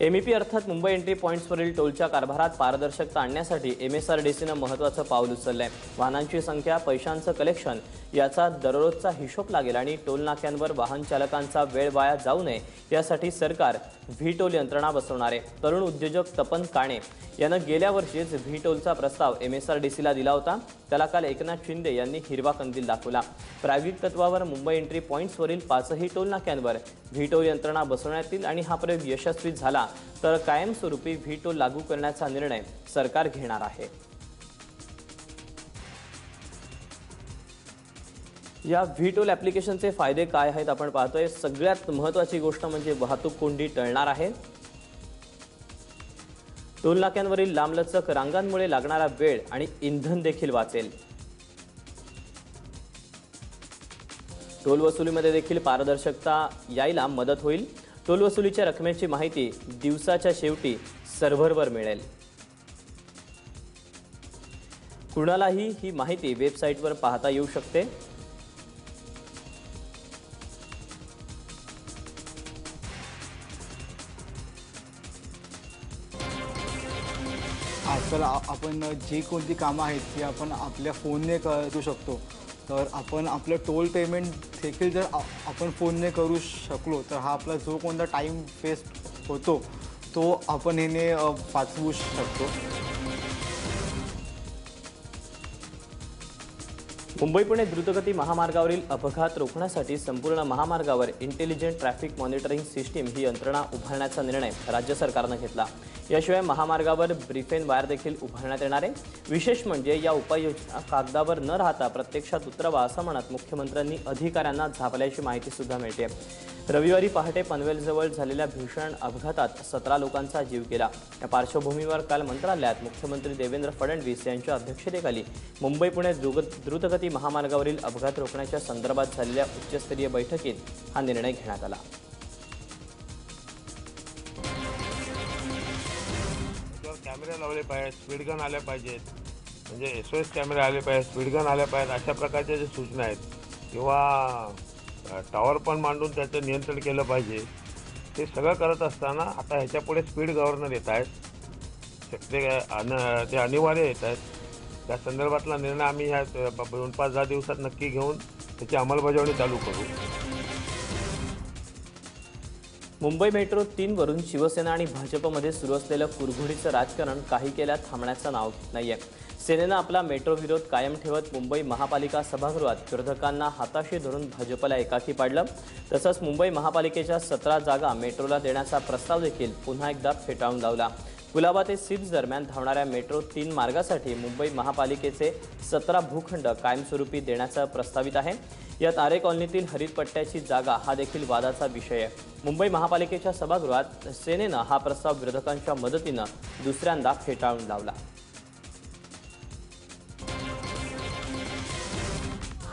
MEP अर्थात Mumbai entry पॉइंट्सवरील टोलच्या कारभारात पारदर्शकता आणण्यासाठी एमएसआरडीसीनं महत्त्वाचं पाऊल उचललंय। वाहनांची संख्या, पैशांचं कलेक्शन याचा दररोजचा हिशोब लागेल आणि टोल नाक्यांवर वाहन चालकांचा वेळ वाया जाऊ नये यासाठी सरकार व्ही टोल यंत्रणा बसवणार आहे। तरुण उद्योजक तपन काणे यानं गेल्या वर्षीच व्ही टोलचा प्रस्ताव एमएसआरडीसीला दिला होता। त्याला काल एकनाथ शिंदे यांनी हिरवा कंदील दाखवला। प्रायोगिक तत्वावर मुंबई एंट्री पॉइंट्सवरील 5ही टोल नाक्यांवर व्ही टोल यंत्रणा बसवण्यात येईल आणि हा प्रयोग यशस्वी झाला तर कायमस्वरूपी व्ही टोल लागू करण्याचा निर्णय सरकार घेणार आहे। या व्ही टोल ॲप्लिकेशनचे फायदे काय आहेत आपण पाहतोय। सगळ्यात महत्त्वाची गोष्ट म्हणजे वाहतूक कोंडी टळणार आहे। टोल नाक्यांवरील लांबलचक रांगांमुळे लागणारा वेळ आणि इंधन देखील वाचेल। टोल वसुलीमध्ये देखील पारदर्शकता यायला मदत होईल। टोल वसुलीच्या रकमेची माहिती दिवसाच्या शेवटी सर्व्हरवर मिळेल। कुणालाही ही माहिती वेबसाईटवर पाहता येऊ शकते। आजकाल आपण जी कोणती कामं आहेत ती आपण आपल्या फोनने करू शकतो। तर आपण आपलं टोल पेमेंट देखील जर आपण फोनने करू शकलो तर हा आपला जो कोणता टाइम वेस्ट होतो तो आपण याने वाचवू शकतो। मुंबई पुणे द्रुतगती महामार्गावरील अपघात रोखण्यासाठी संपूर्ण महामार्गावर इंटेलिजंट ट्रॅफिक मॉनिटरिंग सिस्टीम ही यंत्रणा उभारण्याचा निर्णय राज्य सरकारने घेतला। याशिवाय महामार्गावर ब्रिफेन वायर देखील उभारण्यात येणार आहे। विशेष म्हणजे या उपाययोजना कागदावर न राहता प्रत्यक्षात उतरवा असं म्हणत मुख्यमंत्र्यांनी अधिकाऱ्यांना झापल्याची माहिती सुद्धा मिळते। रविवारी पहाटे पनवेलजवळ झालेल्या भीषण अपघातात 17 लोकांचा जीव गेला। या पार्श्वभूमीवर काल मंत्रालयात मुख्यमंत्री देवेंद्र फडणवीस यांच्या अध्यक्षतेखाली मुंबई पुणे द्रुतगती महामार्गावरील अपघात रोखण्याच्या संदर्भात झालेल्या उच्चस्तरीय बैठकीत हा निर्णय घेण्यात आला। कॅमेरे लावले पाहिजेत, स्पीड गन आल्या पाहिजेत, म्हणजे SOS कॅमेरे आले पाहिजेत, स्पीड गन आल्या पाहिजेत, अशा प्रकारच्या ज्या सूचना आहेत किंवा टॉवर पण मांडून त्याचं नियंत्रण केलं पाहिजे। ते सगळं करत असताना आता ह्याच्यापुढे स्पीड गव्हर्नर येत आहेत, ते अनिवार्य येत आहेत। त्या संदर्भातला निर्णय आम्ही ह्या 2-5-10 दिवसात नक्की घेऊन त्याची अंमलबजावणी चालू करू। मुंबई मेट्रो 3 वरून शिवसेना आणि भाजपमध्ये सुरू असलेलं कुरघोडीचं राजकारण काही केल्या थांबण्याचं नाव घेत नाहीये। सेनेनं आपला मेट्रो विरोध कायम ठेवत मुंबई महापालिका सभागृहात विरोधकांना हाताशी धरून भाजपला एकाकी पाडलं। तसंच मुंबई महापालिकेच्या 17 जागा मेट्रोला देण्याचा प्रस्ताव देखील पुन्हा एकदा फेटाळून लावला। कुलाबा ते सिप्स दरम्यान धावणाऱ्या मेट्रो 3 मार्गासाठी मुंबई महापालिकेचे 17 भूखंड कायमस्वरूपी देण्याचा प्रस्तावित आहे। यात आरे कॉलनीतील हरित पट्ट्याची जागा हा देखील वादाचा विषय आहे। मुंबई महापालिकेच्या सभागृहात सेनेनं हा प्रस्ताव विरोधकांच्या मदतीनं दुसऱ्यांदा फेटाळून लावला।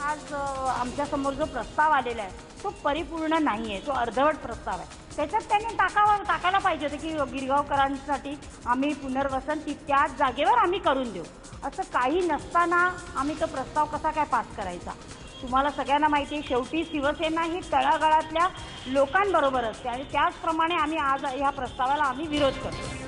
आज आमच्यासमोर जो प्रस्ताव आलेला आहे तो परिपूर्ण नाही आहे, तो अर्धवट प्रस्ताव आहे। त्याच्यात त्यांनी टाकायला पाहिजे होतं की गिरगावकरांसाठी आम्ही पुनर्वसन त्याच जागेवर आम्ही करून देऊ। असं काही नसताना आम्ही तो प्रस्ताव कसा काय पास करायचा? तुम्हाला सगळ्यांना माहिती आहे शेवटी शिवसेना ही तळागाळातल्या लोकांबरोबर असते आणि त्याचप्रमाणे आम्ही आज ह्या प्रस्तावाला आम्ही विरोध करतो।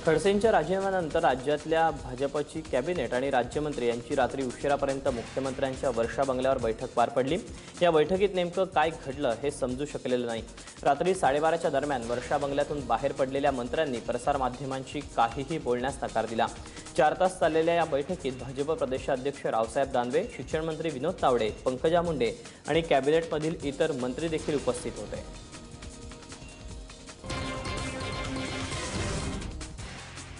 खडसेंच्या राजीनाम्यानंतर राज्यातल्या भाजपची कॅबिनेट आणि राज्यमंत्री यांची रात्री उशिरापर्यंत मुख्यमंत्र्यांच्या वर्षा बंगल्यावर बैठक पार पडली। या बैठकीत नेमकं काय घडलं हे समजू शकलेलं नाही। रात्री 12:30च्या दरम्यान वर्षा बंगल्यातून बाहेर पडलेल्या मंत्र्यांनी प्रसारमाध्यमांशी काहीही बोलण्यास नकार दिला। 4 तास चाललेल्या या बैठकीत भाजप प्रदेशाध्यक्ष रावसाहेब दानवे, शिक्षण मंत्री विनोद तावडे, पंकजा मुंडे आणि कॅबिनेटमधील इतर मंत्री देखील उपस्थित होते।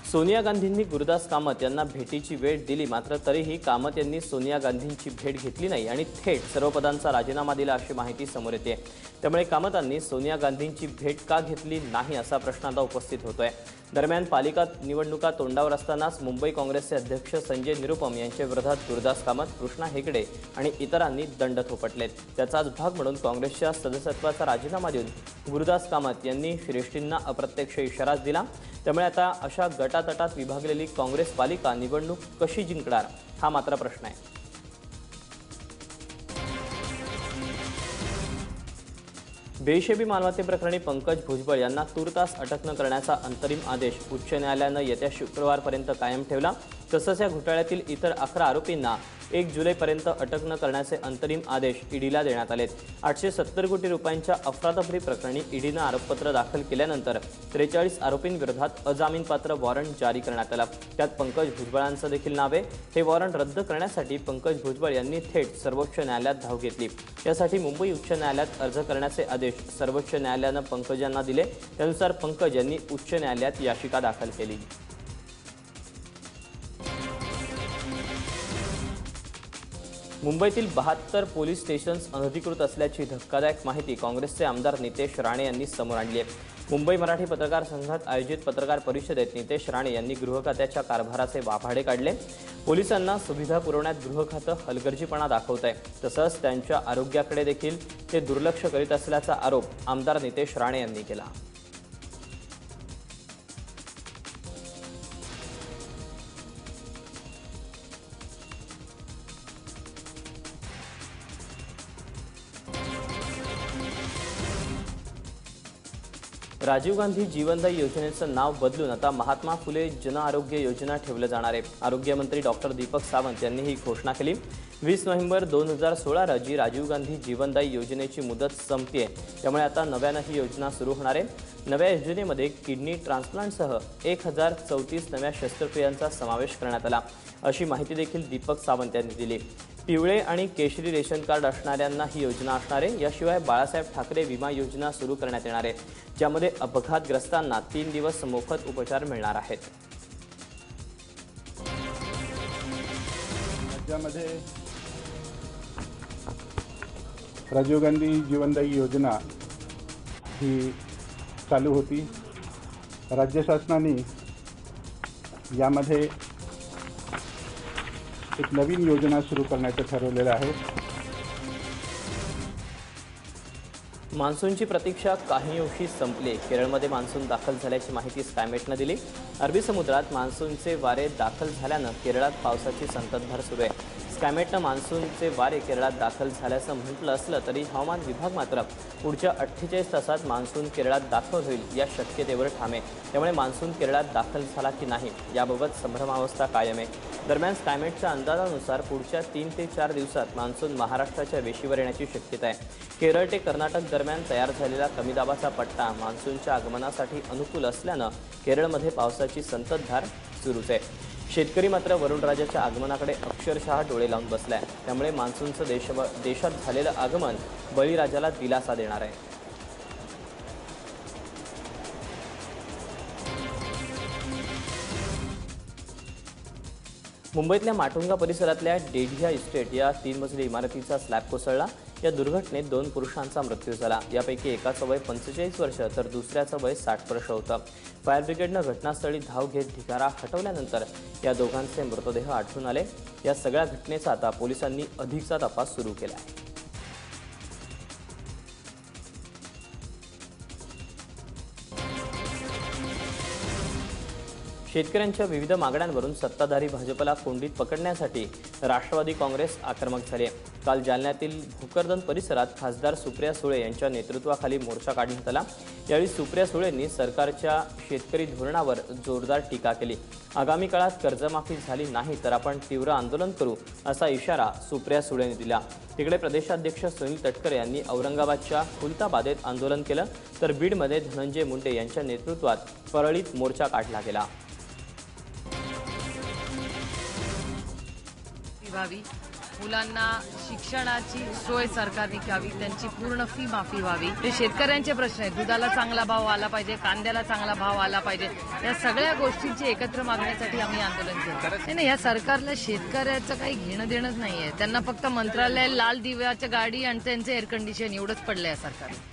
सोनिया गांधींनी गुरुदास कामत यांना भेटीची वेळ दिली, मात्र तरीही कामत यांनी सोनिया गांधींची भेट घेतली नाही आणि थेट सर्व पदांचा राजीनामा दिला अशी माहिती समोर येते। त्यामुळे कामतांनी सोनिया गांधींची भेट का घेतली नाही असा प्रश्न आता उपस्थित होतोय। दरम्यान पालिका निवडणुका तोंडावर असतानाच मुंबई काँग्रेसचे अध्यक्ष संजय निरुपम यांच्या विरोधात गुरुदास कामत, कृष्णा हेगडे आणि इतरांनी दंड थोपटलेत। त्याचाच भाग म्हणून काँग्रेसच्या सदस्यत्वाचा राजीनामा देऊन गुरुदास कामत यांनी श्रेष्ठींना अप्रत्यक्ष इशाराच दिला। त्यामुळे आता अशा गटातटात विभागलेली काँग्रेस पालिका निवडणूक कशी जिंकणार हा मात्र प्रश्न आहे। बेहिशेबी मालमत्तेप्रकरणी पंकज भुजबळ यांना तूर्तास अटक न करण्याचा अंतरिम आदेश उच्च न्यायालयानं येत्या शुक्रवारपर्यंत कायम ठेवला। तसंच या घोटाळ्यातील इतर 11 आरोपींना 1 जुलैपर्यंत अटक न करण्याचे अंतरिम आदेश ईडीला देण्यात आले। 870 कोटी रुपयांच्या अफरातफरी प्रकरणी ईडीनं आरोपपत्र दाखल केल्यानंतर 43 आरोपींविरोधात अजामीनपात्र वॉरंट जारी करण्यात आला। त्यात पंकज भुजबळांचं देखील नाव आहे। हे वॉरंट रद्द करण्यासाठी पंकज भुजबळ यांनी थेट सर्वोच्च न्यायालयात धाव घेतली। यासाठी मुंबई उच्च न्यायालयात अर्ज करण्याचे आदेश सर्वोच्च न्यायालयानं पंकज यांना दिले। त्यानुसार पंकज यांनी उच्च न्यायालयात याचिका दाखल केली। मुंबईतील 72 पोलीस स्टेशन्स अनधिकृत असल्याची धक्कादायक माहिती काँग्रेसचे आमदार नितेश राणे यांनी समोर आणली आहे। मुंबई मराठी पत्रकार संघात आयोजित पत्रकार परिषदेत नितेश राणे यांनी गृह खात्याच्या कारभाराचे वाभाडे काढले। पोलिसांना सुविधा पुरवण्यात गृह खातं हलगर्जीपणा दाखवत आहे, तसंच त्यांच्या आरोग्याकडे देखील ते दुर्लक्ष करीत असल्याचा आरोप आमदार नितेश राणे यांनी केला। राजीव गांधी जीवनदायी योजनेचं नाव बदलून आता महात्मा फुले जन आरोग्य योजना ठेवलं जाणार आहे। आरोग्यमंत्री डॉक्टर दीपक सावंत यांनी ही घोषणा केली। 20 नोव्हेंबर 2016 रोजी राजीव गांधी जीवनदायी योजनेची मुदत संपते, त्यामुळे आता नव्यानं ही योजना सुरू होणार आहे। नव्या योजनेमध्ये किडनी ट्रान्सप्लांटसह 1034 नव्या शस्त्रक्रियांचा समावेश करण्यात आला, अशी माहिती देखील दीपक सावंत यांनी दिली। पिवळे आणि केशरी रेशन कार्ड असणाऱ्यांना ही योजना असणार आहे। याशिवाय बाळासाहेब ठाकरे विमा योजना सुरू करण्यात येणार आहे, ज्यामध्ये अपघातग्रस्तांना 3 दिवस मोफत उपचार मिळणार आहेत। राज्यामध्ये राजीव गांधी जीवनदायी योजना ही चालू होती। राज्य शासनाने यामध्ये एक नवीन योजना सुरू करण्याचं ठरवलेलं आहे। मान्सूनची प्रतीक्षा काही अंशी संपली। केरळमध्ये मान्सून दाखल झाल्याची माहिती स्कायमेटनं दिली। अरबी समुद्रात मान्सूनचे वारे दाखल झाल्यानं केरळात पावसाची संततधार सुरू आहे। स्कायमेटनं मान्सूनचे वारे केरळात दाखल झाल्याचं म्हटलं असलं तरी हवामान विभाग मात्र पुढच्या 48 तासात मान्सून केरळात दाखल होईल या शक्यतेवर ठाम आहे। त्यामुळे मान्सून केरळात दाखल झाला की नाही याबाबत संभ्रमावस्था कायम आहे। दरम्यान स्कायमेटच्या अंदाजानुसार पुढच्या 3 ते 4 दिवसात मान्सून महाराष्ट्राच्या वेशीवर येण्याची शक्यता आहे। केरळ ते कर्नाटक दरम्यान तयार झालेला कमी दाबाचा पट्टा मान्सूनच्या आगमनासाठी अनुकूल असल्यानं केरळमध्ये पावसाची संततधार सुरूच आहे। शेतकरी मात्र वरुणराजाच्या आगमनाकडे अक्षरशः डोळे लावून बसलाय। त्यामुळे मान्सूनचं देशात झालेलं आगमन बळीराजाला दिलासा देणार आहे। मुंबईतल्या माटुंगा परिसरातल्या डेढिया इस्टेट या 3 मजली इमारतीचा स्लॅब कोसळला। या दुर्घटनेत 2 पुरुषांचा मृत्यू झाला। यापैकी एकाचं वय 45 वर्ष तर दुसऱ्याचं वय 60 वर्ष होतं। फायर ब्रिगेडनं घटनास्थळी धाव घेत ढिगारा हटवल्यानंतर या दोघांचे मृतदेह आढळून आले। या सगळ्या घटनेचा आता पोलिसांनी अधिकचा तपास सुरू केला आहे। शेतकऱ्यांच्या विविध मागण्यांवरून सत्ताधारी भाजपला कोंडीत पकडण्यासाठी राष्ट्रवादी काँग्रेस आक्रमक झाली आहे। काल जालन्यातील भोकरदन परिसरात खासदार सुप्रिया सुळे यांच्या नेतृत्वाखाली मोर्चा काढण्यात आला। यावेळी सुप्रिया सुळेंनी सरकारच्या शेतकरी धोरणावर जोरदार टीका केली। आगामी काळात कर्जमाफी झाली नाही तर आपण तीव्र आंदोलन करू असा इशारा सुप्रिया सुळेंनी दिला। तिकडे प्रदेशाध्यक्ष सुनील तटकर यांनी औरंगाबादच्या खुलताबादेत आंदोलन केलं, तर बीडमध्ये धनंजय मुंडे यांच्या नेतृत्वात परळीत मोर्चा काढला गेला। व्हावी, मुलांना शिक्षणाची सोय सरकारने करावी, त्यांची पूर्ण फी माफी व्हावी। हे शेतकऱ्यांचे प्रश्न आहेत। दुधाला चांगला भाव आला पाहिजे, कांद्याला चांगला भाव आला पाहिजे। या सगळ्या गोष्टींची एकत्र मागण्यासाठी आम्ही आंदोलन केलं। नाही, या सरकारला शेतकऱ्याचं काही घेणं देणंच नाहीये। त्यांना फक्त मंत्रालय, लाल दिव्याच्या गाडी आणि त्यांचं एअर कंडिशन एवढंच पडलंय या सरकारला।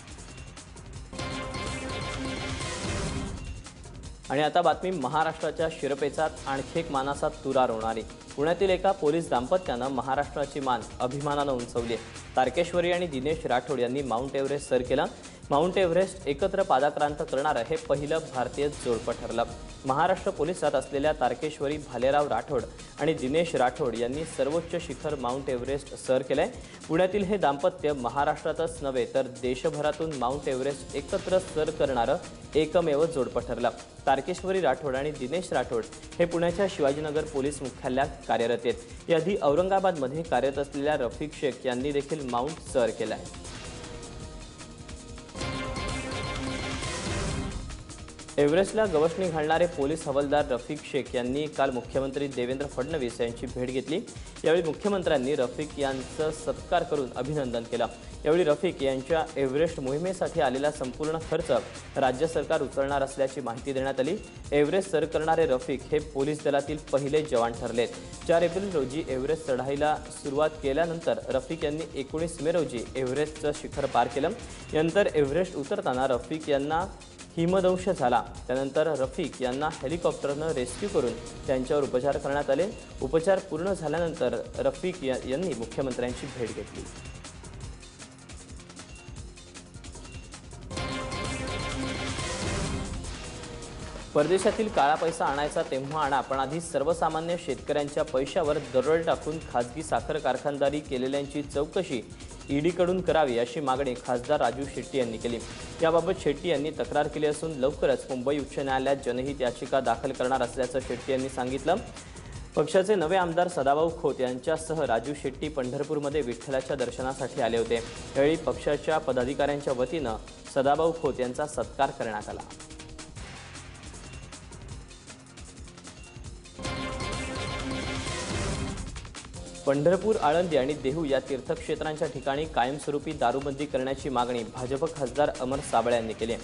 आणि आता बातमी महाराष्ट्राच्या शिरपेचात आणखी एक मानाचा तुरा रोवणारी। पुण्यातील एका पोलीस दाम्पत्यानं महाराष्ट्राची मान अभिमानानं उंचवली आहे। तारकेश्वरी आणि दिनेश राठोड यांनी माउंट एव्हरेस्ट सर केला. माउंट एव्हरेस्ट एकत्र पादाक्रांत करणारं हे पहिलं भारतीय जोडपं ठरलं. महाराष्ट्र पोलिसात असलेल्या तारकेश्वरी भालेराव राठोड आणि दिनेश राठोड यांनी सर्वोच्च शिखर माउंट एव्हरेस्ट सर केलंय. पुण्यातील हे दाम्पत्य महाराष्ट्रातच नव्हे तर देशभरातून माउंट एव्हरेस्ट एकत्र सर करणारं एकमेव जोडपं ठरलं. तारकेश्वरी राठोड आणि दिनेश राठोड हे पुण्याच्या शिवाजीनगर पोलीस मुख्यालयात कार्यरत आहेत. याआधी औरंगाबादमध्ये कार्यरत असलेल्या रफिक शेख यांनी देखील माउंट सर केलाय. एव्हरेस्टला गवसणी घालणारे पोलीस हवालदार रफिक शेख यांनी काल मुख्यमंत्री देवेंद्र फडणवीस यांची भेट घेतली. यावेळी मुख्यमंत्र्यांनी रफिक यांचं सत्कार करून अभिनंदन केलं. यावेळी रफिक यांच्या एव्हरेस्ट मोहिमेसाठी आलेला संपूर्ण खर्च राज्य सरकार उचलणार असल्याची माहिती देण्यात आली. एव्हरेस्ट सर करणारे रफिक हे पोलीस दलातील पहिले जवान ठरलेत. 4 एप्रिल रोजी एव्हरेस्ट चढाईला सुरुवात केल्यानंतर रफिक यांनी 19 मे रोजी एव्हरेस्टचं शिखर पार केलं. यानंतर एव्हरेस्ट उतरताना रफिक यांना हिमदंश झाला. त्यानंतर रफिक यांना हेलिकॉप्टरनं रेस्क्यू करून त्यांच्यावर उपचार करण्यात आले. उपचार पूर्ण झाल्यानंतर रफिक यांनी मुख्यमंत्र्यांची भेट घेतली. परदेशातील काळा पैसा आणायचा तेव्हा आणा, पण आधी सर्वसामान्य शेतकऱ्यांच्या पैशावर दरोडे टाकून खासगी साखर कारखानदारी केलेल्यांची चौकशी ईडीकडून करावी अशी मागणी खासदार राजू शेट्टी यांनी केली. याबाबत शेट्टी यांनी तक्रार केली असून लवकरच मुंबई उच्च न्यायालयात जनहित याचिका दाखल करणार असल्याचं शेट्टी यांनी सांगितलं. पक्षाचे नवे आमदार सदाभाऊ खोत यांच्यासह राजू शेट्टी पंढरपूरमध्ये विठ्ठलाच्या दर्शनासाठी आले होते. यावेळी पक्षाच्या पदाधिकाऱ्यांच्या वतीनं सदाभाऊ खोत यांचा सत्कार करण्यात आला. पंढरपूर, आळंदी आणि देहू या तीर्थक्षेत्रांच्या ठिकाणी कायमस्वरूपी दारूबंदी करण्याची मागणी भाजप खासदार अमर साबळे यांनी केली.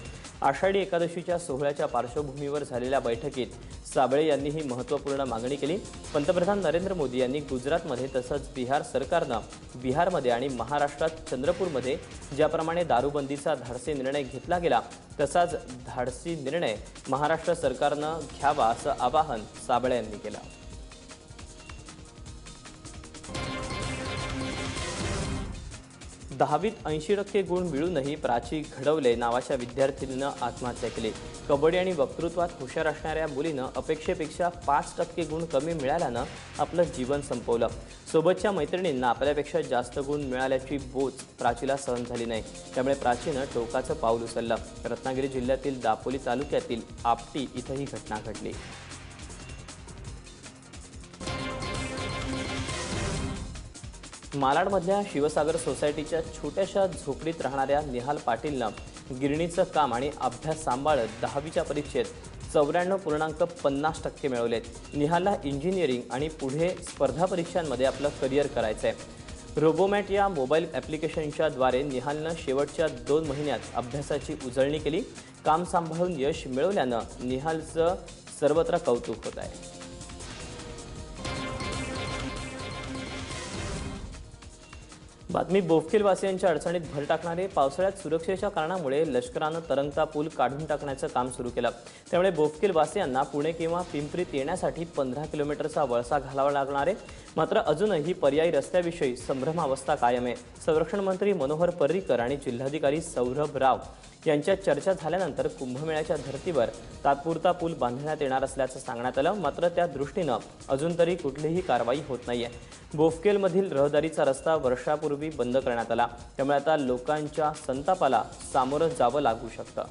आषाढी एकादशीच्या सोहळ्याच्या पार्श्वभूमीवर झालेल्या बैठकीत साबळे यांनी ही महत्त्वपूर्ण मागणी केली. पंतप्रधान नरेंद्र मोदी यांनी गुजरातमध्ये तसंच बिहार सरकारनं बिहारमध्ये आणि महाराष्ट्रात चंद्रपूरमध्ये ज्याप्रमाणे दारूबंदीचा धाडसी निर्णय घेतला गेला तसाच धाडसी निर्णय महाराष्ट्र सरकारनं घ्यावा असं आवाहन साबळे यांनी केलं. 10वीत 80% गुण मिळूनही प्राची घडवले नावाच्या विद्यार्थिनीनं आत्महत्या केली. कबड्डी आणि वक्तृत्वात हुशार असणाऱ्या मुलीनं अपेक्षेपेक्षा 5% गुण कमी मिळाल्यानं आपलं जीवन संपवलं. सोबतच्या मैत्रिणींना आपल्यापेक्षा जास्त गुण मिळाल्याची बोच प्राचीला सहन झाली नाही. त्यामुळे प्राचीनं टोकाचं पाऊल उचललं. रत्नागिरी जिल्ह्यातील दापोली तालुक्यातील आपटी इथं ही घटना घडली. मालाडमधल्या शिवसागर सोसायटीच्या छोट्याशा झोपडीत राहणाऱ्या निहाल पाटीलनं गिरणीचं काम आणि अभ्यास सांभाळत 10वीच्या परीक्षेत 94.50% मिळवलेत. निहालला इंजिनिअरिंग आणि पुढे स्पर्धा परीक्षांमध्ये आपलं करिअर करायचं आहे. रोबोमॅट या मोबाईल ॲप्लिकेशनच्या द्वारे निहालनं शेवटच्या 2 महिन्यात अभ्यासाची उजळणी केली. काम सांभाळून यश मिळवल्यानं निहालचं सर्वत्र कौतुक होत आहे. बातमी बोफखेलवासियांच्या अडचणीत भर टाकणारे. पावसाळ्यात सुरक्षेच्या कारणामुळे लष्करानं तरंगता पूल काढून टाकण्याचं काम सुरू केलं. त्यामुळे बोफखेलवासियांना पुणे किंवा पिंपरीत येण्यासाठी 15 किलोमीटरचा वळसा घालावा लागणार आहे. मात्र अजूनही पर्यायी रस्त्याविषयी संभ्रमावस्था कायम आहे. संरक्षण मंत्री मनोहर पर्रीकर आणि जिल्हाधिकारी सौरभ राव यांच्यात चर्चा झाल्यानंतर कुंभमेळ्याच्या धर्तीवर तात्पुरता पूल बांधण्यात येणार असल्याचं सांगण्यात आलं. मात्र त्या दृष्टीनं अजून तरी कुठलीही कारवाई होत नाहीये. बोफखेलमधील रहदारीचा रस्ता वर्षापूर्वी बंद करण्यात आला. त्यामुळे आता लोकांच्या संतापाला सामोरं जावं लागू शकतं.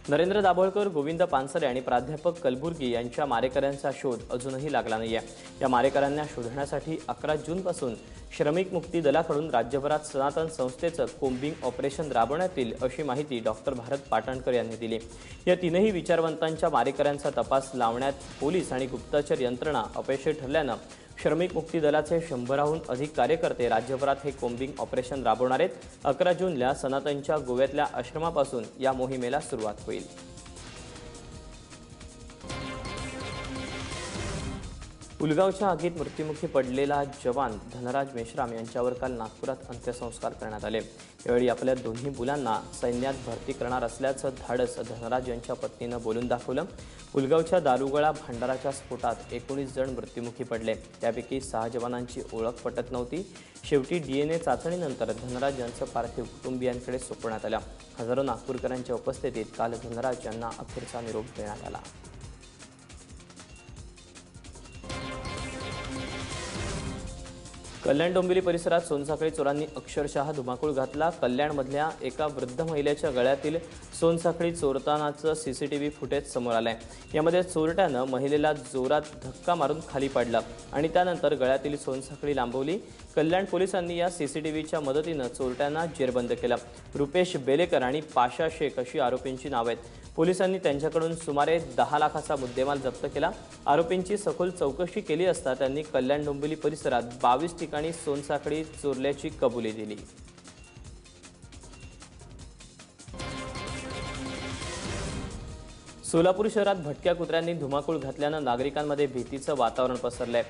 नरेंद्र दाभोळकर, गोविंद पानसरे आणि प्राध्यापक कलबुर्गी यांच्या मारेकऱ्यांचा शोध अजूनही लागला नाहीये. या मारेकऱ्यांना शोधण्यासाठी 11 जूनपासून श्रमिक मुक्ती दलाकडून राज्यभरात सनातन संस्थेचं कोम्बिंग ऑपरेशन राबवण्यात येईल अशी माहिती डॉक्टर भारत पाटणकर यांनी दिली. या 3ही विचारवंतांच्या मारेकऱ्यांचा तपास लावण्यात पोलीस आणि गुप्तचर यंत्रणा अपयशी ठरल्यानं श्रमिक मुक्ती दलाचे 100हून अधिक कार्यकर्ते राज्यभरात हे कोम्बिंग ऑपरेशन राबवणार आहेत. 11 जूनला सनातनच्या गोव्यातल्या आश्रमापासून या मोहिमेला सुरुवात होईल. उलगावच्या आगीत मृत्युमुखी पडलेला जवान धनराज मेश्राम यांच्यावर काल नागपुरात अंत्यसंस्कार करण्यात आले। यावेळी आपल्या दोन्ही मुलांना सैन्यात भरती करणार असल्याचं धाडस धनराज यांच्या पत्नीनं बोलून दाखवलं। उलगावच्या दारुगोळा भांडाराच्या स्फोटात 19 जण मृत्युमुखी पडले, त्यापैकी 6 जवानांची ओळख पटत नव्हती। शेवटी DNA चाचणीनंतर धनराज यांचं पार्थिव कुटुंबियांकडे सोपवण्यात आलं। हजारो नागपूरकरांच्या उपस्थितीत काल धनराज यांना अखेरचा निरोप देण्यात आला। कल्याण डोंबिवली परिसरात सोनसाखळी चोरांनी अक्षरशः धुमाकूळ घातला। कल्याणमधल्या एका वृद्ध महिलेच्या गळ्यातील सोनसाखळी चोरतानाचं CCTV फुटेज समोर आलंय। यामध्ये चोरट्यानं महिलेला जोरात धक्का मारून खाली पाडलं आणि त्यानंतर गळ्यातील सोनसाखळी लांबवली। कल्याण पोलिसांनी या CCTVच्या मदतीनं चोरट्यांना जेरबंद केलं। रुपेश बेलेकर आणि पाशा शेख अशी आरोपींची नावं आहेत। पोलिसांनी त्यांच्याकडून सुमारे 10 लाखाचा मुद्देमाल जप्त केला। आरोपींची सखोल चौकशी केली असता त्यांनी कल्याण डोंबिवली परिसरात 22 ठिकाणी सोनसाखळी चोरल्याची कबुली दिली। सोलापूर शहरात भटक्या कुत्र्यांनी धुमाकूळ घातल्यानं नागरिकांमध्ये भीतीचं वातावरण पसरलंय।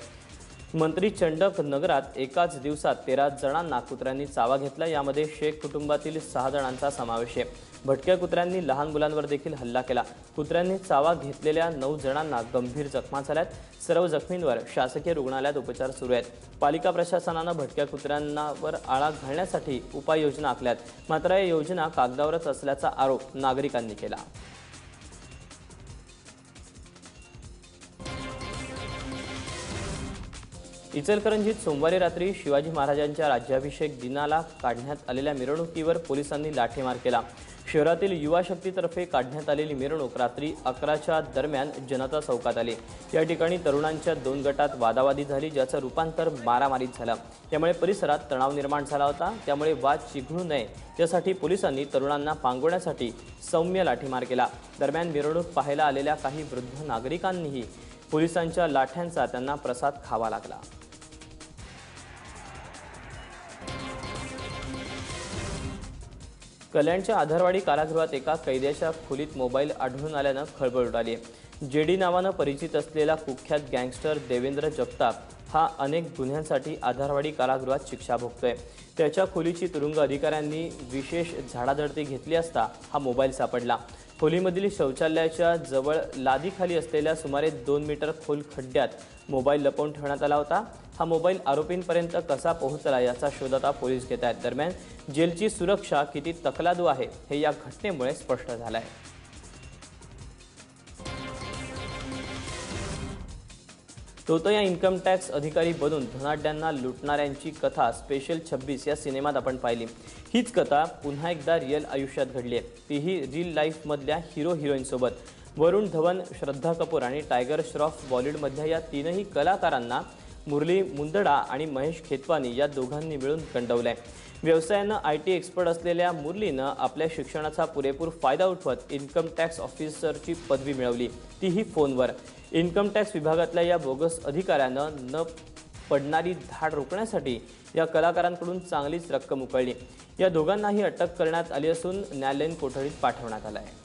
मंत्री चंडक नगरात एकाच दिवसात 13 जणांना कुत्र्यांनी चावा घेतला। यामध्ये शेख कुटुंबातील 6 जणांचा समावेश आहे। भटक्या कुत्र्यांनी लहान मुलांवर देखील हल्ला केला। कुत्र्यांनी चावा घेतलेल्या 9 जणांना गंभीर जखमा झाल्यात। सर्व जखमींवर शासकीय रुग्णालयात उपचार सुरू आहेत। पालिका प्रशासनानं भटक्या कुत्र्यांवर आळा घालण्यासाठी उपाययोजना आखल्यात, मात्र या योजना कागदावरच असल्याचा आरोप नागरिकांनी केला। इचलकरंजीत सोमवारी रात्री शिवाजी महाराजांच्या राज्याभिषेक दिनाला काढण्यात आलेल्या मिरवणुकीवर पोलिसांनी लाठीमार केला। शहरातील युवा शक्तीतर्फे काढण्यात आलेली मिरवणूक रात्री 11च्या दरम्यान जनता चौकात आली। या ठिकाणी तरुणांच्या 2 गटात वादावादी झाली, ज्याचं रूपांतर मारामारीत झालं। त्यामुळे परिसरात तणाव निर्माण झाला होता। त्यामुळे वाद चिघळू नये यासाठी पोलिसांनी तरुणांना पांगवण्यासाठी सौम्य लाठीमार केला। दरम्यान मिरवणूक पाहायला आलेल्या काही वृद्ध नागरिकांनीही पोलिसांच्या लाठ्यांचा त्यांना प्रसाद खावा लागला। कल्याणच्या आधारवाडी कारागृहात एका कैद्याच्या खोलीत मोबाईल आढळून आल्यानं खळबळ उडाली आहे। जेडी नावानं परिचित असलेला कुख्यात गँगस्टर देवेंद्र जगताप हा अनेक गुन्ह्यांसाठी आधारवाडी कारागृहात शिक्षा भोगतोय। त्याच्या खोलीची तुरुंग अधिकाऱ्यांनी विशेष झाडाझडती घेतली असता हा मोबाईल सापडला। खोलीमधील शौचालयाच्या जवळ लादीखाली असलेल्या सुमारे 2 मीटर खोल खड्ड्यात मोबाईल लपवून ठेवण्यात आला होता। हा मोबाईल आरोपींपर्यंत कसा पोहोचला याचा शोध आता पोलीस घेत आहेत। दरम्यान जेलची सुरक्षा किती तकलादू आहे हे या घटनेमुळे स्पष्ट झालं आहे। तोतया इन्कम टॅक्स अधिकारी बनून धनाढ्यांना लुटणाऱ्यांची कथा स्पेशल 26 या सिनेमात आपण पाहिली। हीच कथा पुन्हा एकदा रिअल आयुष्यात घडली आहे, तीही रिअल लाईफमधल्या हिरो हिरोईन सोबत। वरुण धवन, श्रद्धा कपूर आणि टायगर श्रॉफ बॉलिवूडमधल्या या तीनही कलाकारांना मुरली मुंदडा आणि महेश खेतवानी या दोघांनी मिळून गंडवलंय। व्यवसायानं IT एक्सपर्ट असलेल्या मुरलीनं आपल्या शिक्षणाचा पुरेपूर फायदा उठवत इन्कम टॅक्स ऑफिसरची पदवी मिळवली, तीही फोनवर। इन्कम टॅक्स विभागातल्या या बोगस अधिकाऱ्यानं न पडणारी धाड रोखण्यासाठी या कलाकारांकडून चांगलीच रक्कम उकळली। या दोघांनाही अटक करण्यात आली असून न्यायालयीन कोठडीत पाठवण्यात आलं आहे।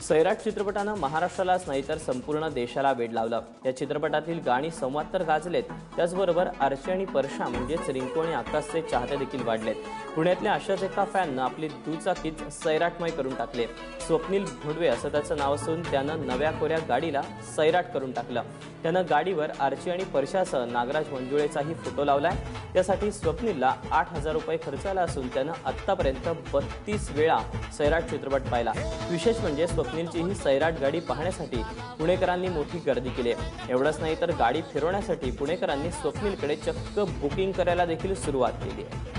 सैराट चित्रपटानं महाराष्ट्रालाच नाही तर संपूर्ण देशाला वेड लावलं। या चित्रपटातील गाणी संवाद तर गाजलेत, त्याचबरोबर आरची आणि परशा म्हणजेच रिंकू आणि आकाशचे चाहते देखील वाढलेत। पुण्यातल्या अशाच एका फॅननं आपली दुचाकीच सैराटमय करून टाकले। स्वप्नील भोडवे असं त्याचं नाव असून त्यानं नव्या कोऱ्या गाडीला सैराट करून टाकलं। त्यानं गाडीवर आरची आणि परशासह नागराज मंजुळेचाही फोटो लावलाय। त्यासाठी स्वप्नीलला 8,000 रुपये खर्च आला असून त्यानं आत्तापर्यंत 32 वेळा सैराट चित्रपट पाहिला। विशेष म्हणजे स्वप्नीलची ही सैराट गाडी पाहण्यासाठी पुणेकरांनी मोठी गर्दी केली आहे। एवढंच नाही तर गाडी फिरवण्यासाठी पुणेकरांनी स्वप्नीलकडे चक्क बुकिंग करायला देखील सुरुवात केली आहे।